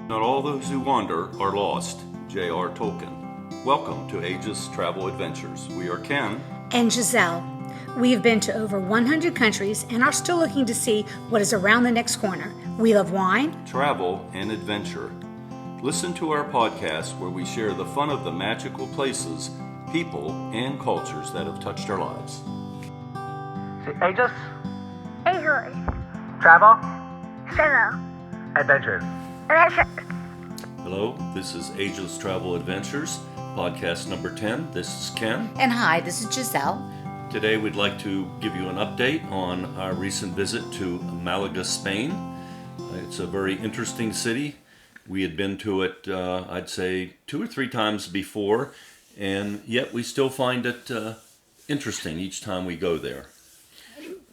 Not all those who wander are lost. J.R. Tolkien. Welcome to Aegis Travel Adventures. We are Ken and Gisele. We have been to over 100 countries and are still looking to see what is around the next corner. We love wine, travel, and adventure. Listen to our podcast where we share the fun of the magical places, people, and cultures that have touched our lives. Aegis, Exloring. travel, Travel. adventures. Adventure. Hello, this is Aegis Travel Adventures, podcast number 10. This is Ken. and hi, this is Gisele. Today we'd like to give you an update on our recent visit to Malaga, Spain. It's a very interesting city. We had been to it, I'd say, 2 or 3 times before, and yet we still find it interesting each time we go there.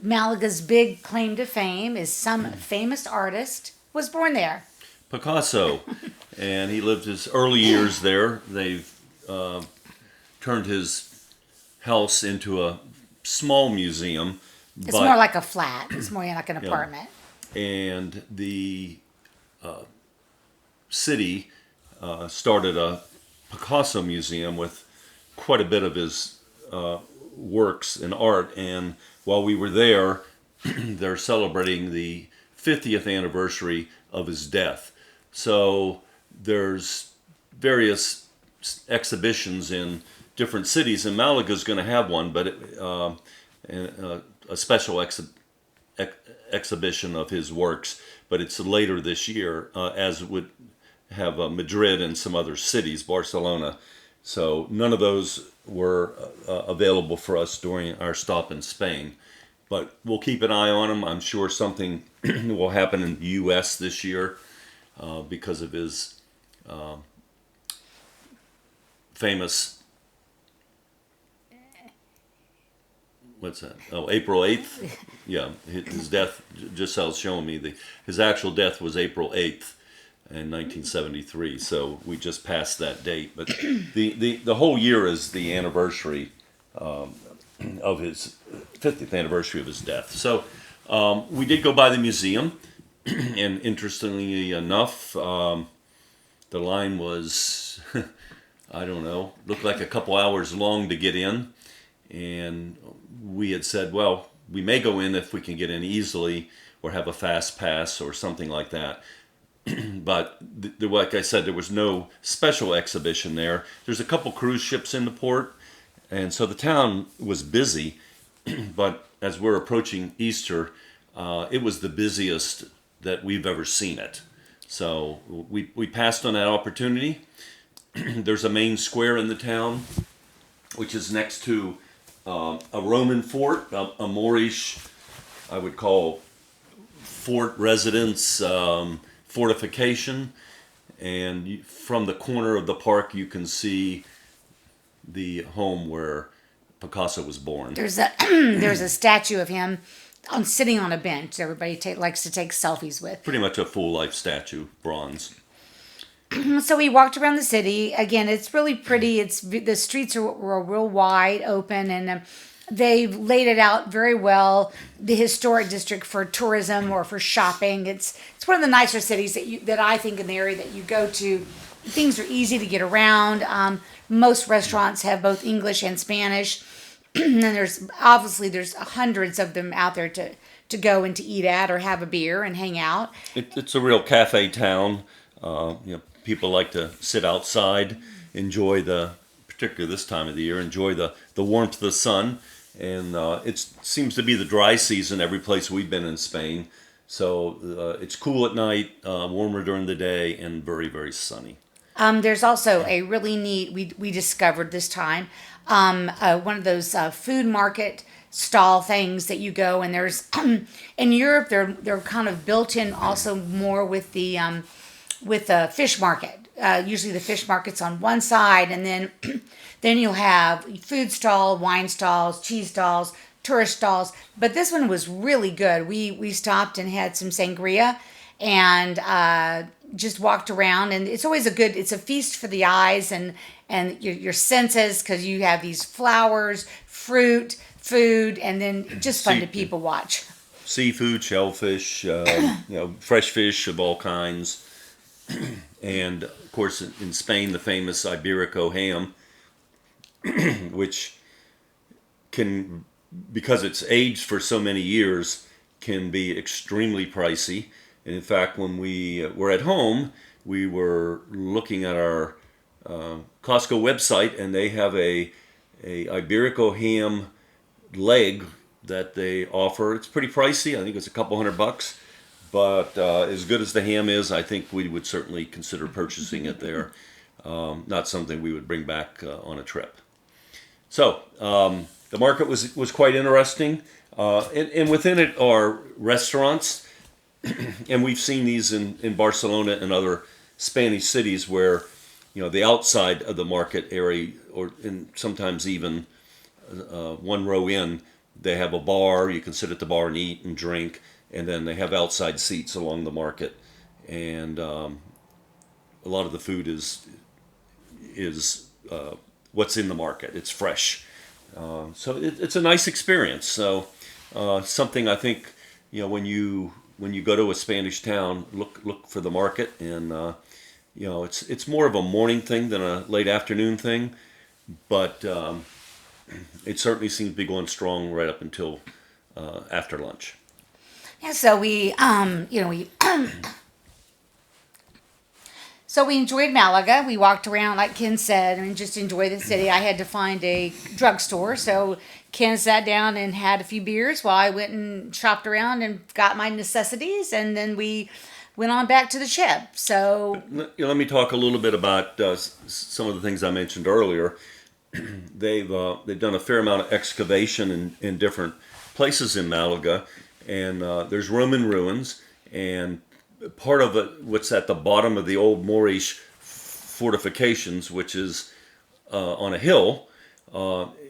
Malaga's big claim to fame is some famous artist was born there. Picaso, and he lived his early years there. They've turned his house into a small museum. It's more like a flat. It's more like an apartment. And the city started a Picasso museum with quite a bit of his works and art. And while we were there, they're celebrating the 50th anniversary of his death. So there's various exhibitions in different cities, and Malaga's going to have one, but a special exhibition of his works. But it's later this year, as would have Madrid and some other cities, Barcelona. So none of those were available for us during our stop in Spain. But we'll keep an eye on them. I'm sure something will happen in the U.S. this year because of his famous, what's that? Oh, April 8th? Yeah, his death, Gisele's showing me, his actual death was April 8th in 1973. So we just passed that date. But the whole year is the anniversary of his 50th anniversary of his death. So we did go by the museum, and interestingly enough, the line was, I don't know, looked like a couple hours long to get in. And we had said, well, we may go in if we can get in easily or have a fast pass or something like that. But like I said, there was no special exhibition there. There's a couple cruise ships in the port. And so the town was busy, but as we're approaching Easter, it was the busiest that we've ever seen it. So we passed on that opportunity. There's a main square in the town, which is next to a Roman fort, a Moorish, I would call, fort residence, fortification. And from the corner of the park, you can see the home where Picasso was born. There's a statue of him sitting on a bench. Everybody likes to take selfies with. Pretty much a full-life statue, bronze. So we walked around the city. Again, it's really pretty. The streets are real wide open, and they've laid it out very well. The historic district for tourism or for shopping. It's one of the nicer cities that I think in the area that you go to. Things are easy to get around. Most restaurants have both English and Spanish. And there's hundreds of them out there to go and to eat at or have a beer and hang out. It's a real cafe town. People like to sit outside, enjoy particularly this time of the year, enjoy the warmth of the sun. And it seems to be the dry season every place we've been in Spain. So it's cool at night, warmer during the day, and very, very sunny. There's also a really neat, we discovered this time, one of those food market stall things that you go, and there's, in Europe, they're kind of built in also more with the fish market. Usually the fish market's on one side, and then you'll have food stall, wine stalls, cheese stalls, tourist stalls. But this one was really good. We stopped and had some sangria and just walked around, and it's always it's a feast for the eyes and your senses, because you have these flowers, fruit, food, and then just fun to people watch. Seafood, shellfish, fresh fish of all kinds. And of course, in Spain, the famous Iberico ham, which can, because it's aged for so many years, can be extremely pricey. And in fact, when we were at home, we were looking at our Costco website, and they have a Iberico ham leg that they offer. It's pretty pricey. I think it's a couple $100, but as good as the ham is, I think we would certainly consider purchasing it there. Not something we would bring back on a trip. So the market was quite interesting, and within it are restaurants, and we've seen these in Barcelona and other Spanish cities where, the outside of the market area, or sometimes even one row in, they have a bar. You can sit at the bar and eat and drink, and then they have outside seats along the market, and a lot of the food is what's in the market. It's fresh, so it's a nice experience. So something I think, when you go to a Spanish town, look for the market, and it's more of a morning thing than a late afternoon thing, but it certainly seems to be going strong right up until after lunch. Yeah, so we so we enjoyed Malaga. We walked around, like Ken said, and just enjoyed the city. I had to find a drugstore, so Ken sat down and had a few beers while I went and shopped around and got my necessities, and then we went on back to the ship. So let me talk a little bit about some of the things I mentioned earlier. They've done a fair amount of excavation in different places in Malaga, and there's Roman ruins, and part of it, what's at the bottom of the old Moorish fortifications, which is on a hill,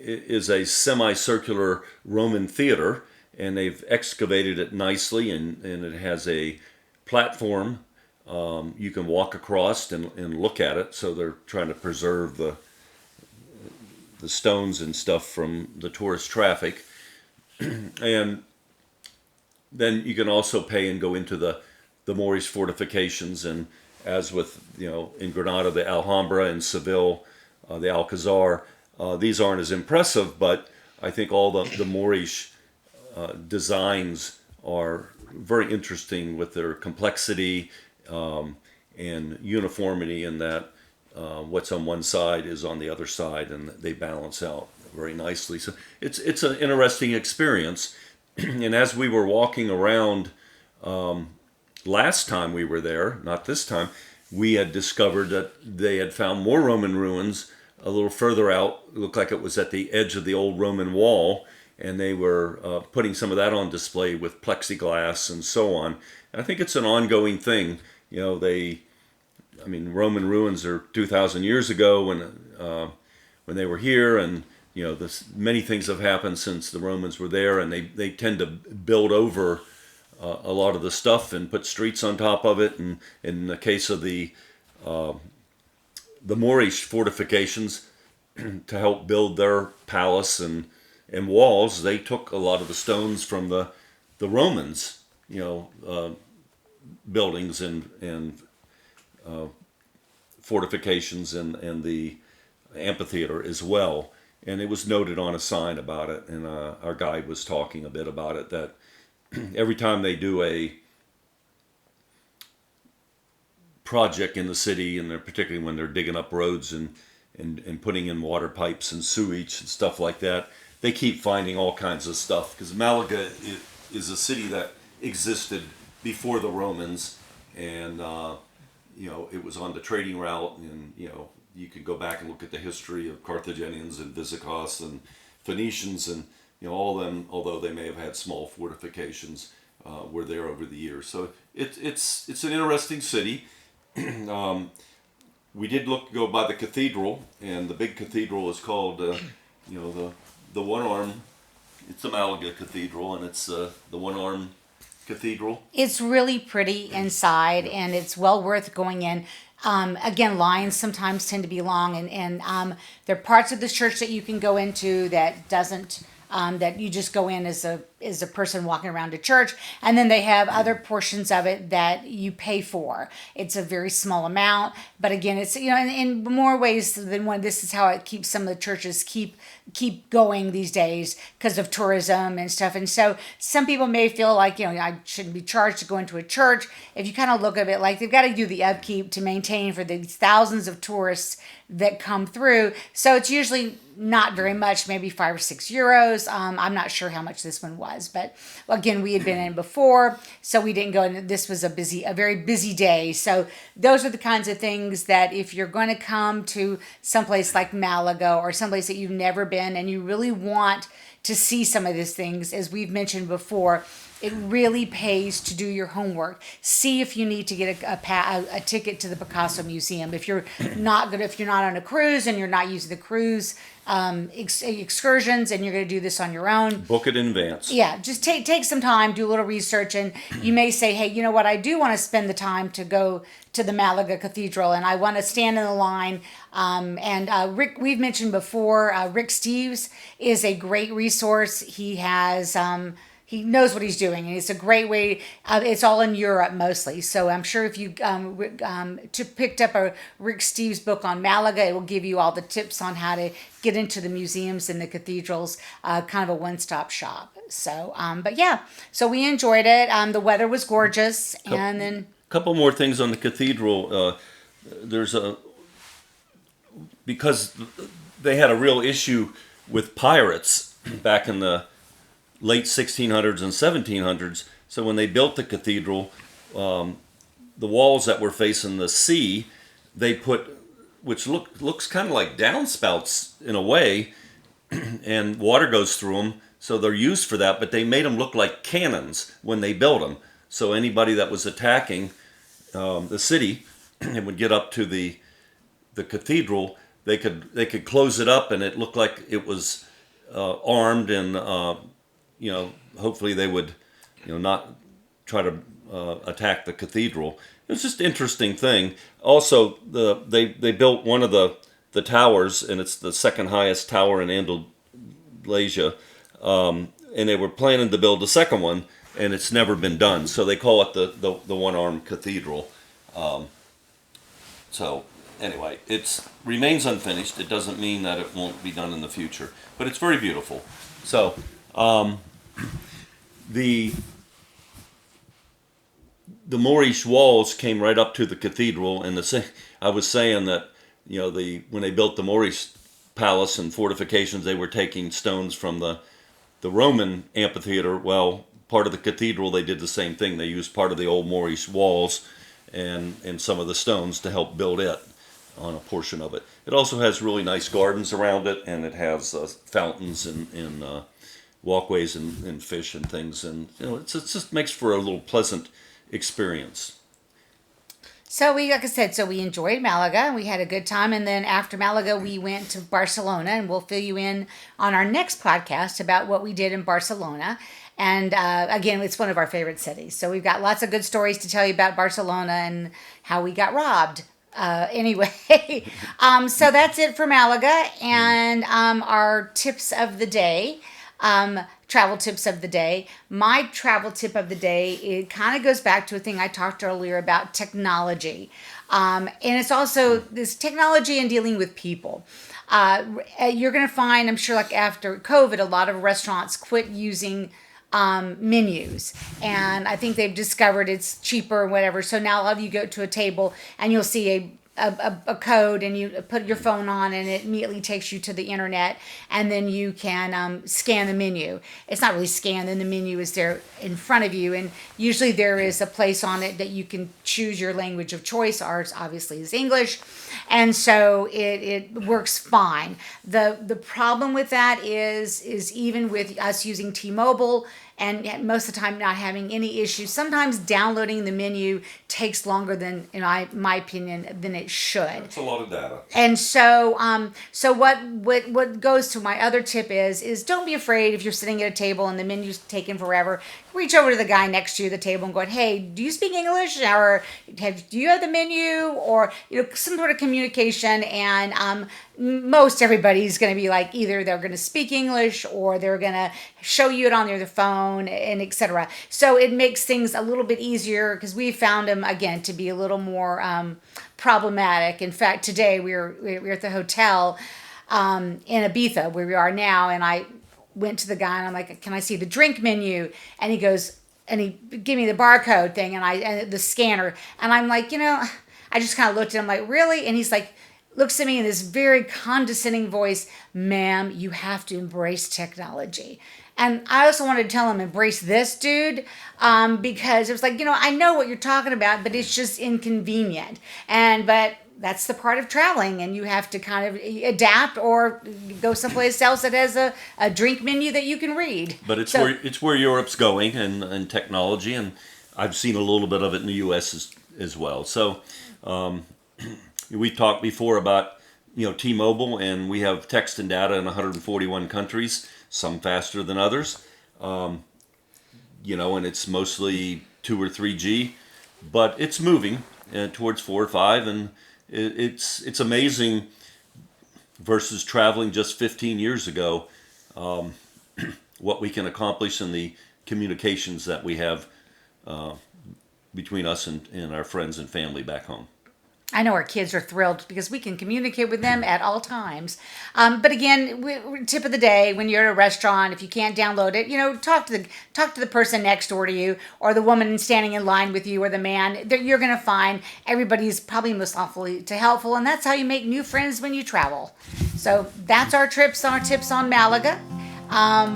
is a semicircular Roman theater, and they've excavated it nicely, and it has a platform you can walk across and look at it. So they're trying to preserve the stones and stuff from the tourist traffic. And then you can also pay and go into the Moorish fortifications, and as with, in Granada, the Alhambra, and Seville, the Alcazar, these aren't as impressive, but I think all the Moorish designs are very interesting with their complexity and uniformity, in that what's on one side is on the other side, and they balance out very nicely. So it's an interesting experience. And as we were walking around last time we were there, not this time, we had discovered that they had found more Roman ruins a little further out. It looked like it was at the edge of the old Roman wall, and they were putting some of that on display with plexiglass and so on. And I think it's an ongoing thing. Roman ruins are 2,000 years ago when they were here, and many things have happened since the Romans were there, and they tend to build over a lot of the stuff and put streets on top of it. And in the case of the Moorish fortifications, to help build their palace and walls, they took a lot of the stones from the Romans, buildings and fortifications and the amphitheater as well. And it was noted on a sign about it, and our guide was talking a bit about it, that every time they do a project in the city, and particularly when they're digging up roads and putting in water pipes and sewage and stuff like that, they keep finding all kinds of stuff, because Malaga is a city that existed before the Romans, and it was on the trading route, and you could go back and look at the history of Carthaginians and Visigoths and Phoenicians, and all of them, although they may have had small fortifications, were there over the years. So it's an interesting city. We did go by the cathedral, and the big cathedral is called the one arm. It's the Malaga Cathedral, and it's the one arm cathedral. it's really pretty inside, and it's well worth going in. Again, lines sometimes tend to be long, and there are parts of the church that you can go into that doesn't, that you just go in as is a person walking around a church, and then they have other portions of it that you pay for. It's a very small amount, but again, it's in more ways than one. This is how it keeps some of the churches keep going these days because of tourism and stuff. And so some people may feel like I shouldn't be charged to go into a church. If you kind of look at it like they've got to do the upkeep to maintain for these thousands of tourists that come through, so it's usually not very much, maybe €5 or €6. I'm not sure how much this one was, but again, we had been in before, so we didn't go. And this was a very busy day. So those are the kinds of things that if you're going to come to someplace like Malaga or someplace that you've never been and you really want to see some of these things, as we've mentioned before, it really pays to do your homework. See if you need to get a ticket to the Picasso Museum. If you're not on a cruise and you're not using the cruise excursions and you're going to do this on your own, Book it in advance. yeah, just take some time, do a little research, and you may say, hey, you know what, I do want to spend the time to go to the Malaga Cathedral, and I want to stand in the line. Rick, we've mentioned before, Rick Steves is a great resource. He has... he knows what he's doing, and it's a great way. It's all in Europe mostly, so I'm sure if you picked up a Rick Steves book on Malaga, it will give you all the tips on how to get into the museums and the cathedrals, kind of a one-stop shop. So, but yeah, so we enjoyed it. The weather was gorgeous, and then A couple more things on the cathedral. Because they had a real issue with pirates back in the late 1600s and 1700s. So when they built the cathedral, the walls that were facing the sea, they put, which looks kind of like downspouts in a way, and water goes through them. So they're used for that, but they made them look like cannons when they built them. So anybody that was attacking the city and would get up to the cathedral, they could close it up, and it looked like it was armed, and hopefully they would not try to attack the cathedral. It was just an interesting thing. Also, they built one of the towers, and it's the second highest tower in Andalusia, and they were planning to build a second one, and it's never been done. So they call it the one-armed cathedral. So anyway, it remains unfinished. It doesn't mean that it won't be done in the future, but it's very beautiful. So the Moorish walls came right up to the cathedral, and I was saying that when they built the Moorish palace and fortifications, they were taking stones from the Roman amphitheater. Well, part of the cathedral, they did the same thing. They used part of the old Moorish walls and some of the stones to help build it on a portion of it. It also has really nice gardens around it, and it has fountains and walkways and fish and things, and it just makes for a little pleasant experience. So like I said, we enjoyed Malaga, and we had a good time. And then after Malaga, we went to Barcelona, and we'll fill you in on our next podcast about what we did in Barcelona. And again, it's one of our favorite cities. So we've got lots of good stories to tell you about Barcelona and how we got robbed. Anyway, so that's it for Malaga, and our tips of the day. Travel tips of the day. My travel tip of the day, it kind of goes back to a thing I talked earlier about technology. And it's also this technology and dealing with people. You're going to find, I'm sure like after COVID, a lot of restaurants quit using menus, and I think they've discovered it's cheaper or whatever. So now a lot of you go to a table and you'll see a code, and you put your phone on, and it immediately takes you to the internet, and then you can scan the menu. It's not really scanned, and the menu is there in front of you, and usually there is a place on it that you can choose your language of choice. Ours obviously is English, and so it works fine. The problem with that is even with us using T-Mobile, and most of the time not having any issues, sometimes downloading the menu takes longer than, in my opinion, than it should. That's a lot of data. And so, what goes to my other tip is don't be afraid if you're sitting at a table and the menu's taking forever. reach over to the guy next to you at the table and going, hey, do you speak English? Or do you have the menu? Or, some sort of communication. And most everybody's going to be like, either they're going to speak English or they're going to show you it on their phone, and etc. So it makes things a little bit easier, because we found them, again, to be a little more problematic. In fact, today we were at the hotel in Ibiza, where we are now, and I went to the guy and I'm like, can I see the drink menu? And he goes, and he gave me the barcode thing and the scanner. And I'm like, I just kind of looked at him like, really? And he's like, looks at me in this very condescending voice, ma'am, you have to embrace technology. And I also wanted to tell him, embrace this, dude, because it was like, I know what you're talking about, but it's just inconvenient. But that's the part of traveling, and you have to kind of adapt or go someplace else that has a drink menu that you can read. But it's where Europe's going, and technology, and I've seen a little bit of it in the U.S. as well. So we talked before about T-Mobile, and we have text and data in 141 countries, some faster than others. And it's mostly 2 or 3G, but it's moving towards 4 or 5, and it's amazing versus traveling just 15 years ago, what we can accomplish in the communications that we have between us and our friends and family back home. I know our kids are thrilled because we can communicate with them at all times. But again, tip of the day, when you're at a restaurant, if you can't download it, talk to the person next door to you, or the woman standing in line with you, or the man. You're going to find everybody's probably most awfully helpful, and that's how you make new friends when you travel. So that's our tips on Malaga.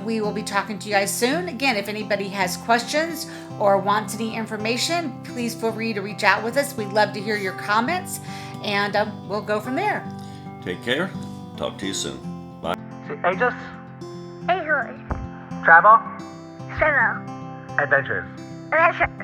We will be talking to you guys soon. Again, if anybody has questions or wants any information, please feel free to reach out with us. We'd love to hear your comments, and we'll go from there. Take care. Talk to you soon. Bye. Ages, Hijos. travel, Travel. adventures. Adventures.